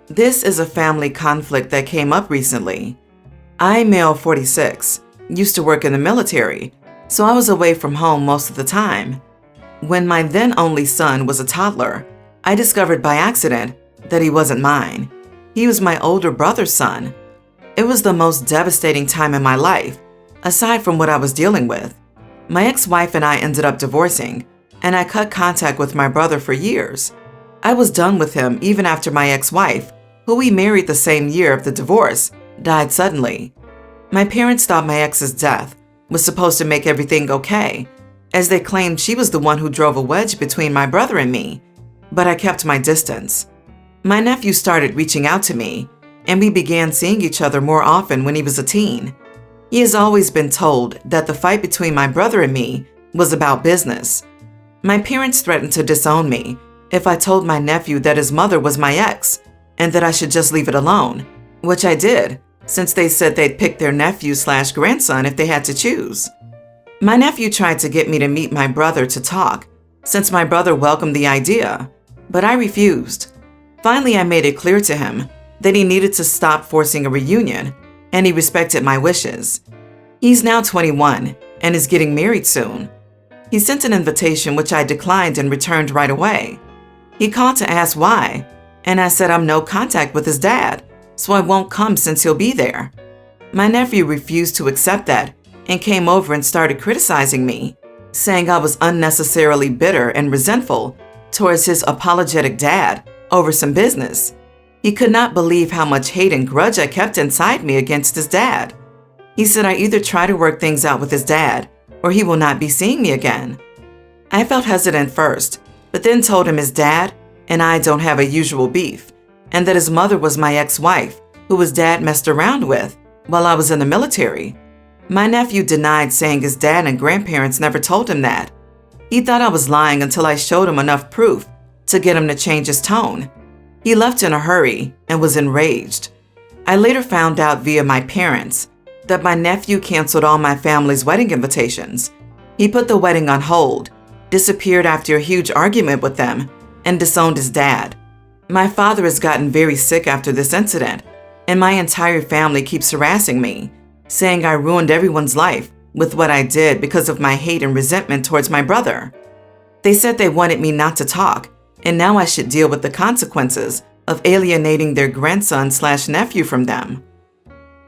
This is a family conflict that came up recently. I, male 46, used to work in the military, so I was away from home most of the time. When my then only son was a toddler, I discovered by accident that he wasn't mine. He was my older brother's son. It was the most devastating time in my life, aside from what I was dealing with. My ex-wife and I ended up divorcing, and I cut contact with my brother for years. I was done with him even after my ex-wife, who we married the same year of the divorce, died suddenly. My parents thought my ex's death was supposed to make everything okay, as they claimed she was the one who drove a wedge between my brother and me, but I kept my distance. My nephew started reaching out to me, and we began seeing each other more often when he was a teen. He has always been told that the fight between my brother and me was about business. My parents threatened to disown me if I told my nephew that his mother was my ex and that I should just leave it alone, which I did, since they said they'd pick their nephew/grandson if they had to choose. My nephew tried to get me to meet my brother to talk, since my brother welcomed the idea, but I refused. Finally, I made it clear to him that he needed to stop forcing a reunion, and he respected my wishes. He's now 21 and is getting married soon. He sent an invitation which I declined and returned right away. He called to ask why, and I said I'm no contact with his dad, so I won't come since he'll be there. My nephew refused to accept that and came over and started criticizing me, saying I was unnecessarily bitter and resentful towards his apologetic dad over some business. He could not believe how much hate and grudge I kept inside me against his dad. He said I either try to work things out with his dad or he will not be seeing me again. I felt hesitant first, but then told him his dad and I don't have a usual beef, and that his mother was my ex-wife, who his dad messed around with while I was in the military. My nephew denied, saying his dad and grandparents never told him that. He thought I was lying until I showed him enough proof to get him to change his tone. He left in a hurry and was enraged. I later found out via my parents that my nephew canceled all my family's wedding invitations. He put the wedding on hold, disappeared after a huge argument with them, and disowned his dad. My father has gotten very sick after this incident, and my entire family keeps harassing me, saying I ruined everyone's life with what I did because of my hate and resentment towards my brother. They said they wanted me not to talk, and now I should deal with the consequences of alienating their grandson/nephew from them.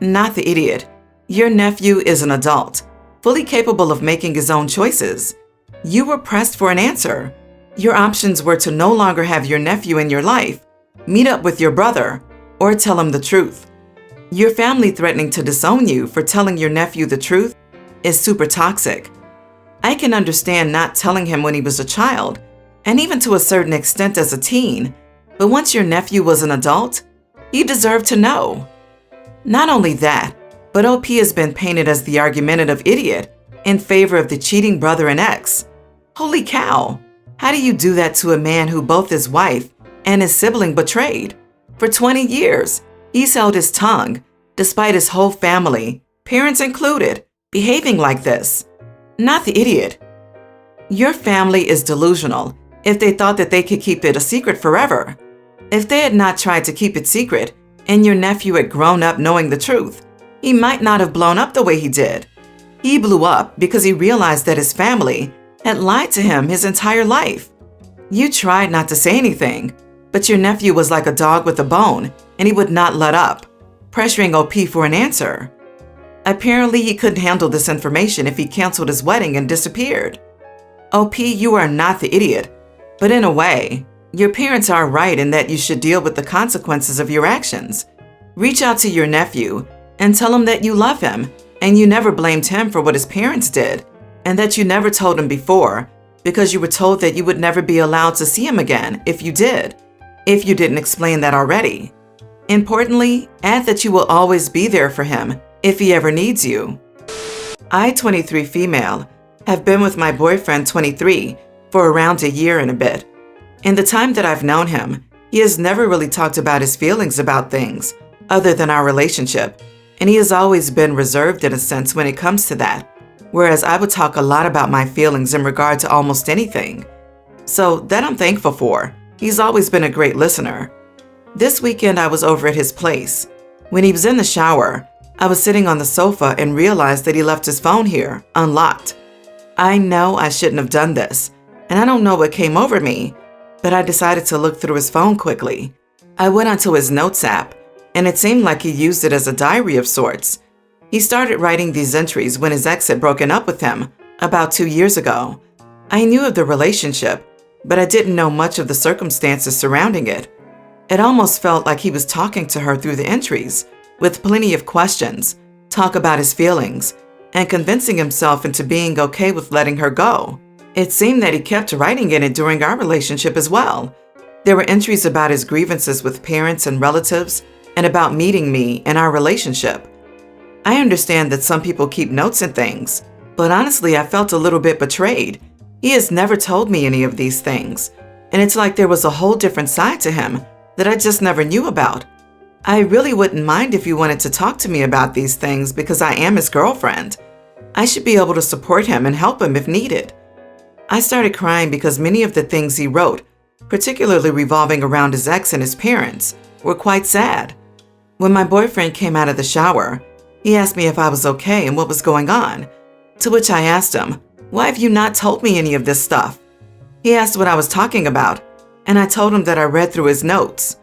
Not the idiot. Your nephew is an adult, fully capable of making his own choices. You were pressed for an answer. Your options were to no longer have your nephew in your life, meet up with your brother, or tell him the truth. Your family threatening to disown you for telling your nephew the truth is super toxic. I can understand not telling him when he was a child, and even to a certain extent as a teen, but once your nephew was an adult, he deserved to know. Not only that, but OP has been painted as the argumentative idiot in favor of the cheating brother and ex. Holy cow! How do you do that to a man who both his wife and his sibling betrayed? For 20 years, he's held his tongue, despite his whole family, parents included, behaving like this. Not the idiot. Your family is delusional if they thought that they could keep it a secret forever. If they had not tried to keep it secret and your nephew had grown up knowing the truth, he might not have blown up the way he did. He blew up because he realized that his family had lied to him his entire life. You tried not to say anything, but your nephew was like a dog with a bone and he would not let up, pressuring OP for an answer. Apparently, he couldn't handle this information if he canceled his wedding and disappeared. OP, you are not the idiot, but in a way, your parents are right in that you should deal with the consequences of your actions. Reach out to your nephew and tell him that you love him and you never blamed him for what his parents did, and that you never told him before because you were told that you would never be allowed to see him again if you did, if you didn't explain that already. Importantly, add that you will always be there for him if he ever needs you. I, 23 female, have been with my boyfriend, 23, for around a year and a bit. In the time that I've known him, he has never really talked about his feelings about things other than our relationship, and he has always been reserved in a sense when it comes to that, whereas I would talk a lot about my feelings in regard to almost anything. So that I'm thankful for. He's always been a great listener. This weekend, I was over at his place. When he was in the shower, I was sitting on the sofa and realized that he left his phone here, unlocked. I know I shouldn't have done this, and I don't know what came over me, but I decided to look through his phone quickly. I went onto his notes app, and it seemed like he used it as a diary of sorts. He started writing these entries when his ex had broken up with him about 2 years ago. I knew of the relationship, but I didn't know much of the circumstances surrounding it. It almost felt like he was talking to her through the entries, with plenty of questions, talk about his feelings, and convincing himself into being okay with letting her go. It seemed that he kept writing in it during our relationship as well. There were entries about his grievances with parents and relatives, and about meeting me and our relationship. I understand that some people keep notes and things, but honestly, I felt a little bit betrayed. He has never told me any of these things, and it's like there was a whole different side to him that I just never knew about. I really wouldn't mind if you wanted to talk to me about these things because I am his girlfriend. I should be able to support him and help him if needed. I started crying because many of the things he wrote, particularly revolving around his ex and his parents, were quite sad. When my boyfriend came out of the shower, he asked me if I was okay and what was going on, to which I asked him, "Why have you not told me any of this stuff?" He asked what I was talking about, and I told him that I read through his notes.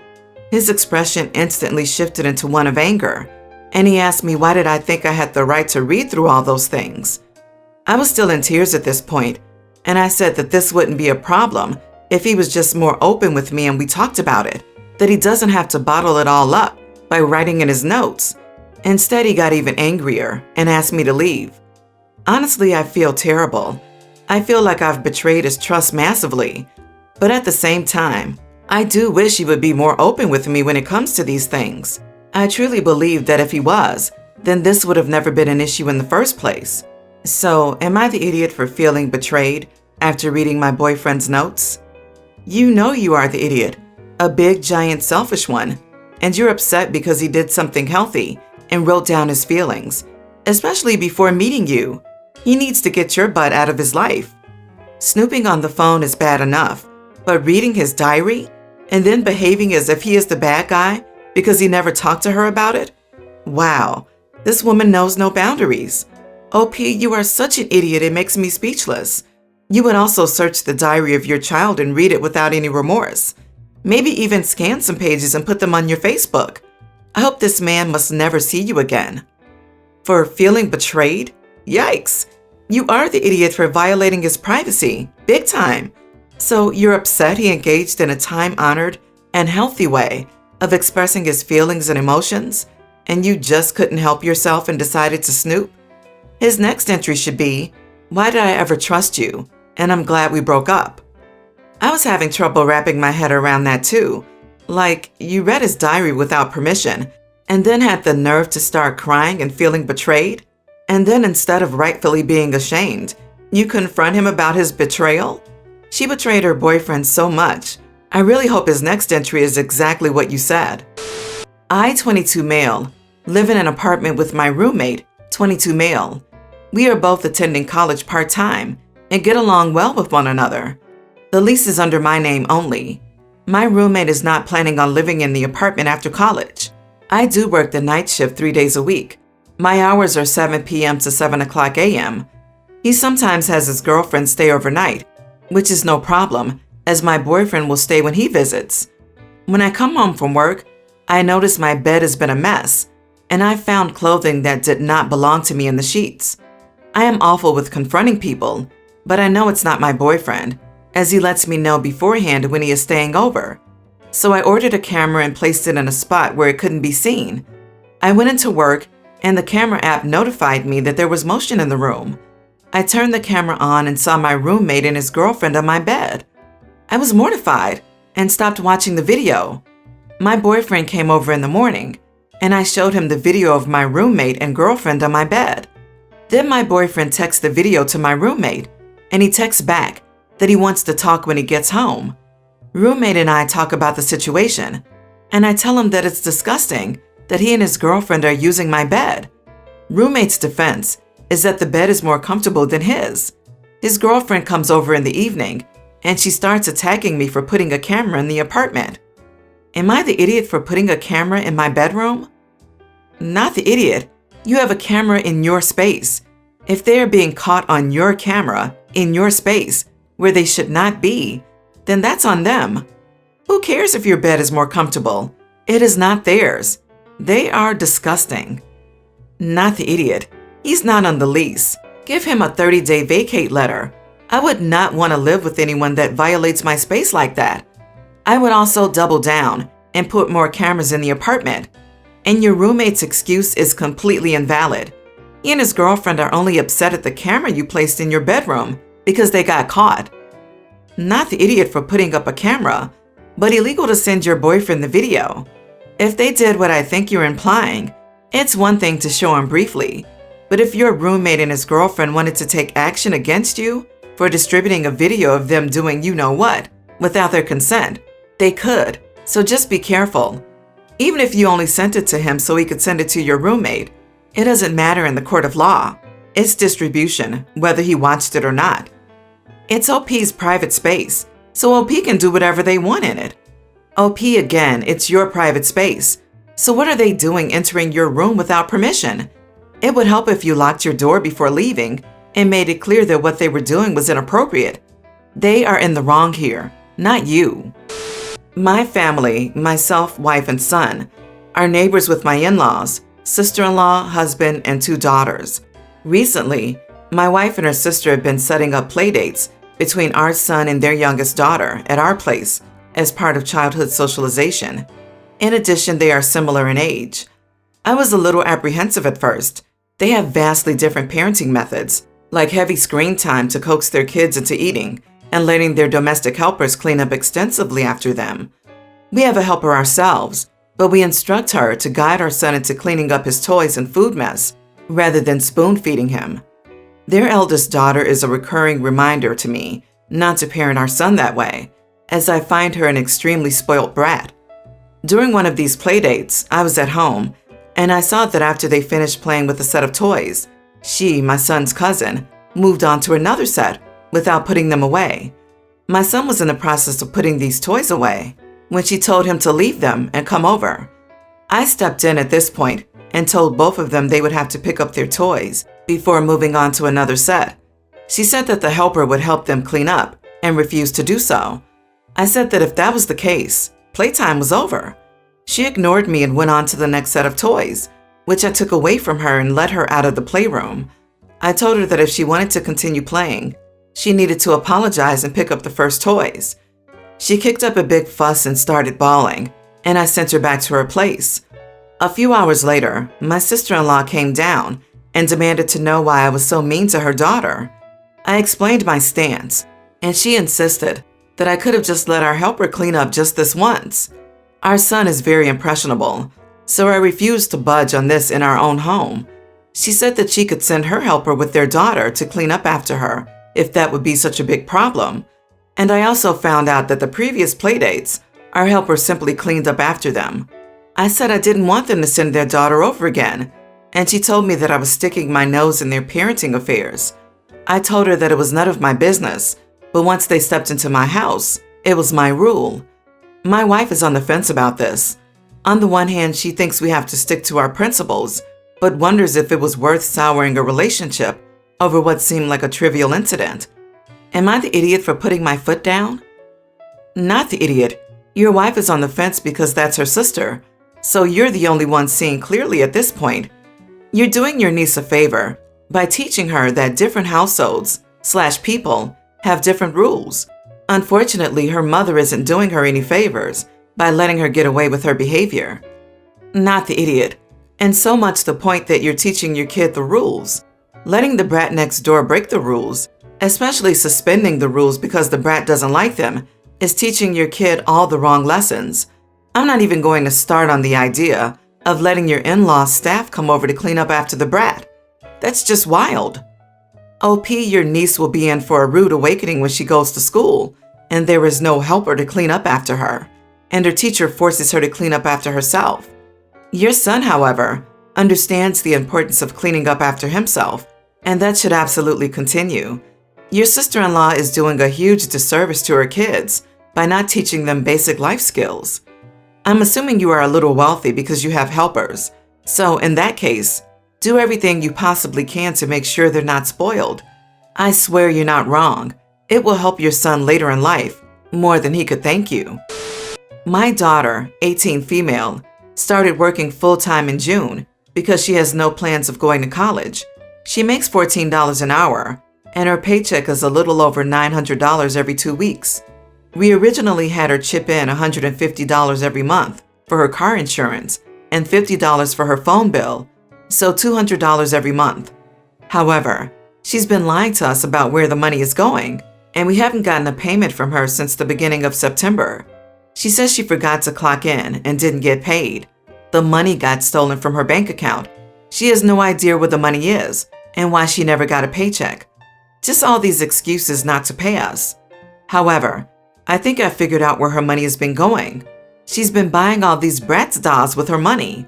His expression instantly shifted into one of anger, and he asked me why did I think I had the right to read through all those things. I was still in tears at this point, and I said that this wouldn't be a problem if he was just more open with me and we talked about it, that he doesn't have to bottle it all up by writing in his notes. Instead, he got even angrier and asked me to leave. Honestly, I feel terrible. I feel like I've betrayed his trust massively. But at the same time, I do wish he would be more open with me when it comes to these things. I truly believe that if he was, then this would have never been an issue in the first place. So, am I the idiot for feeling betrayed after reading my boyfriend's notes? You know you are the idiot, a big, giant, selfish one, and you're upset because he did something healthy and wrote down his feelings, especially before meeting you. He needs to get your butt out of his life. Snooping on the phone is bad enough, but reading his diary and then behaving as if he is the bad guy because he never talked to her about it? Wow, this woman knows no boundaries. OP, you are such an idiot, it makes me speechless. You would also search the diary of your child and read it without any remorse. Maybe even scan some pages and put them on your Facebook. I hope this man must never see you again. For feeling betrayed? Yikes! You are the idiot for violating his privacy, big time. So you're upset he engaged in a time-honored and healthy way of expressing his feelings and emotions, and you just couldn't help yourself and decided to snoop? His next entry should be, "Why did I ever trust you? And I'm glad we broke up." I was having trouble wrapping my head around that too. Like, you read his diary without permission, and then had the nerve to start crying and feeling betrayed? And then instead of rightfully being ashamed, you confront him about his betrayal? She betrayed her boyfriend so much. I really hope his next entry is exactly what you said. I, 22 male, live in an apartment with my roommate, 22 male. We are both attending college part-time and get along well with one another. The lease is under my name only. My roommate is not planning on living in the apartment after college. I do work the night shift 3 days a week. My hours are 7 p.m. to 7 o'clock a.m. He sometimes has his girlfriend stay overnight, which is no problem, as my boyfriend will stay when he visits. When I come home from work, I notice my bed has been a mess, and I found clothing that did not belong to me in the sheets. I am awful with confronting people, but I know it's not my boyfriend, as he lets me know beforehand when he is staying over. So I ordered a camera and placed it in a spot where it couldn't be seen. I went into work, and the camera app notified me that there was motion in the room. I turned the camera on and saw my roommate and his girlfriend on my bed. I was mortified and stopped watching the video. My boyfriend came over in the morning, and I showed him the video of my roommate and girlfriend on my bed. Then my boyfriend texts the video to my roommate, and he texts back that he wants to talk when he gets home. Roommate and I talk about the situation, and I tell him that it's disgusting that he and his girlfriend are using my bed. Roommate's defense is that the bed is more comfortable than his. His girlfriend comes over in the evening, and she starts attacking me for putting a camera in the apartment. Am I the idiot for putting a camera in my bedroom? Not the idiot. You have a camera in your space. If they are being caught on your camera, in your space, where they should not be, then that's on them. Who cares if your bed is more comfortable? It is not theirs. They are disgusting. Not the idiot. He's not on the lease. Give him a 30-day vacate letter. I would not want to live with anyone that violates my space like that. I would also double down and put more cameras in the apartment. And your roommate's excuse is completely invalid. He and his girlfriend are only upset at the camera you placed in your bedroom because they got caught. Not the idiot for putting up a camera, but illegal to send your boyfriend the video. If they did what I think you're implying, it's one thing to show him briefly. But if your roommate and his girlfriend wanted to take action against you for distributing a video of them doing you know what without their consent, they could. So just be careful. Even if you only sent it to him so he could send it to your roommate, it doesn't matter in the court of law. It's distribution, whether he watched it or not. It's OP's private space, so OP can do whatever they want in it. OP, again, it's your private space. So what are they doing entering your room without permission? It would help if you locked your door before leaving and made it clear that what they were doing was inappropriate. They are in the wrong here, not you. My family, myself, wife, and son, are neighbors with my in-laws, sister-in-law, husband, and 2 daughters. Recently, my wife and her sister have been setting up playdates between our son and their youngest daughter at our place as part of childhood socialization. In addition, they are similar in age. I was a little apprehensive at first. They have vastly different parenting methods, like heavy screen time to coax their kids into eating and letting their domestic helpers clean up extensively after them. We have a helper ourselves, but we instruct her to guide our son into cleaning up his toys and food mess rather than spoon-feeding him. Their eldest daughter is a recurring reminder to me not to parent our son that way, as I find her an extremely spoiled brat. During one of these playdates, I was at home, and I saw that after they finished playing with a set of toys, she, my son's cousin, moved on to another set without putting them away. My son was in the process of putting these toys away when she told him to leave them and come over. I stepped in at this point and told both of them they would have to pick up their toys before moving on to another set. She said that the helper would help them clean up and refused to do so. I said that if that was the case, playtime was over. She ignored me and went on to the next set of toys, which I took away from her and let her out of the playroom. I told her that if she wanted to continue playing, she needed to apologize and pick up the first toys. She kicked up a big fuss and started bawling, and I sent her back to her place. A few hours later, my sister-in-law came down and demanded to know why I was so mean to her daughter. I explained my stance, and she insisted that I could have just let our helper clean up just this once. Our son is very impressionable, so I refused to budge on this in our own home. She said that she could send her helper with their daughter to clean up after her if that would be such a big problem. And I also found out that the previous playdates, our helper simply cleaned up after them. I said I didn't want them to send their daughter over again, and she told me that I was sticking my nose in their parenting affairs. I told her that it was none of my business, but once they stepped into my house, it was my rule. My wife is on the fence about this. On the one hand, she thinks we have to stick to our principles, but wonders if it was worth souring a relationship over what seemed like a trivial incident. Am I the idiot for putting my foot down? Not the idiot. Your wife is on the fence because that's her sister, so you're the only one seeing clearly at this point. You're doing your niece a favor by teaching her that different households/people have different rules. Unfortunately, her mother isn't doing her any favors by letting her get away with her behavior. Not the idiot. And so much the point that you're teaching your kid the rules. Letting the brat next door break the rules, especially suspending the rules because the brat doesn't like them, is teaching your kid all the wrong lessons. I'm not even going to start on the idea of letting your in-law staff come over to clean up after the brat. That's just wild. OP, your niece will be in for a rude awakening when she goes to school, and there is no helper to clean up after her, and her teacher forces her to clean up after herself. Your son, however, understands the importance of cleaning up after himself, and that should absolutely continue. Your sister-in-law is doing a huge disservice to her kids by not teaching them basic life skills. I'm assuming you are a little wealthy because you have helpers. So in that case, do everything you possibly can to make sure they're not spoiled. I swear you're not wrong. It will help your son later in life, more than he could thank you. My daughter, 18 female, started working full-time in June because she has no plans of going to college. She makes $14 an hour, and her paycheck is a little over $900 every 2 weeks. We originally had her chip in $150 every month for her car insurance and $50 for her phone bill, so $200 every month. However, she's been lying to us about where the money is going, and we haven't gotten a payment from her since the beginning of September. She says she forgot to clock in and didn't get paid. The money got stolen from her bank account. She has no idea where the money is and why she never got a paycheck. Just all these excuses not to pay us. However, I think I figured out where her money has been going. She's been buying all these Bratz dolls with her money.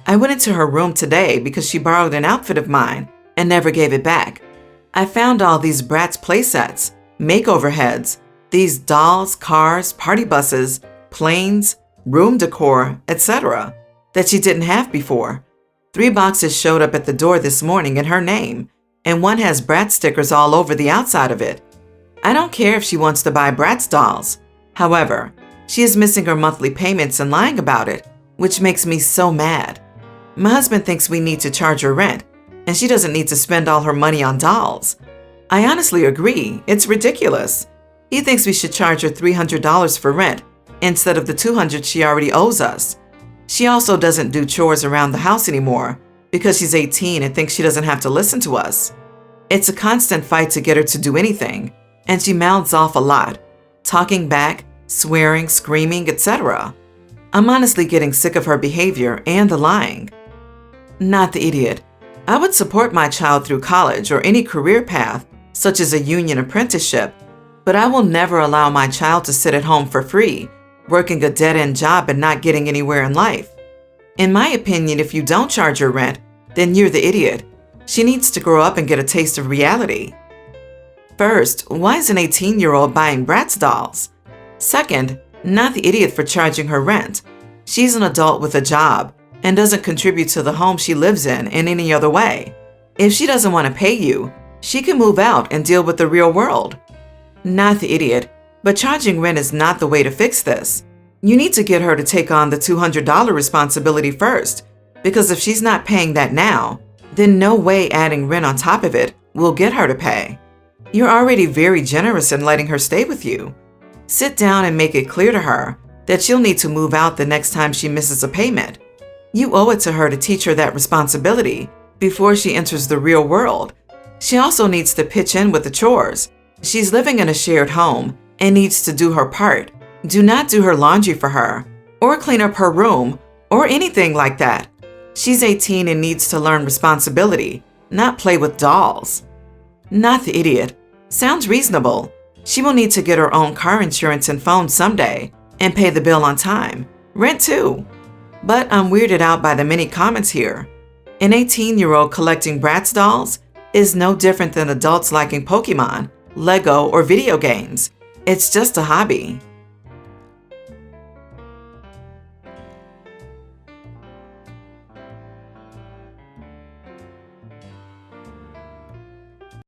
I went into her room today because she borrowed an outfit of mine and never gave it back. I found all these Bratz playsets, makeover heads, these dolls, cars, party buses, planes, room decor, etc. that she didn't have before. 3 boxes showed up at the door this morning in her name, and one has Bratz stickers all over the outside of it. I don't care if she wants to buy Bratz dolls. However, she is missing her monthly payments and lying about it, which makes me so mad. My husband thinks we need to charge her rent, and she doesn't need to spend all her money on dolls. I honestly agree, it's ridiculous. He thinks we should charge her $300 for rent instead of the $200 she already owes us. She also doesn't do chores around the house anymore because she's 18 and thinks she doesn't have to listen to us. It's a constant fight to get her to do anything, and she mouths off a lot, talking back, swearing, screaming, etc. I'm honestly getting sick of her behavior and the lying. Not the idiot. I would support my child through college or any career path, such as a union apprenticeship, but I will never allow my child to sit at home for free, working a dead-end job and not getting anywhere in life. In my opinion, if you don't charge her rent, then you're the idiot. She needs to grow up and get a taste of reality. First, why is an 18-year-old buying Bratz dolls? Second, not the idiot for charging her rent. She's an adult with a job and doesn't contribute to the home she lives in any other way. If she doesn't want to pay you, she can move out and deal with the real world. Not the idiot, but charging rent is not the way to fix this. You need to get her to take on the $200 responsibility first, because if she's not paying that now, then no way adding rent on top of it will get her to pay. You're already very generous in letting her stay with you. Sit down and make it clear to her that she'll need to move out the next time she misses a payment. You owe it to her to teach her that responsibility before she enters the real world. She also needs to pitch in with the chores. She's living in a shared home and needs to do her part. Do not do her laundry for her, or clean up her room, or anything like that. She's 18 and needs to learn responsibility, not play with dolls. Not the idiot. Sounds reasonable. She will need to get her own car insurance and phone someday, and pay the bill on time. Rent too. But I'm weirded out by the many comments here. An 18-year-old collecting Bratz dolls is no different than adults liking Pokemon, Lego, or video games. It's just a hobby.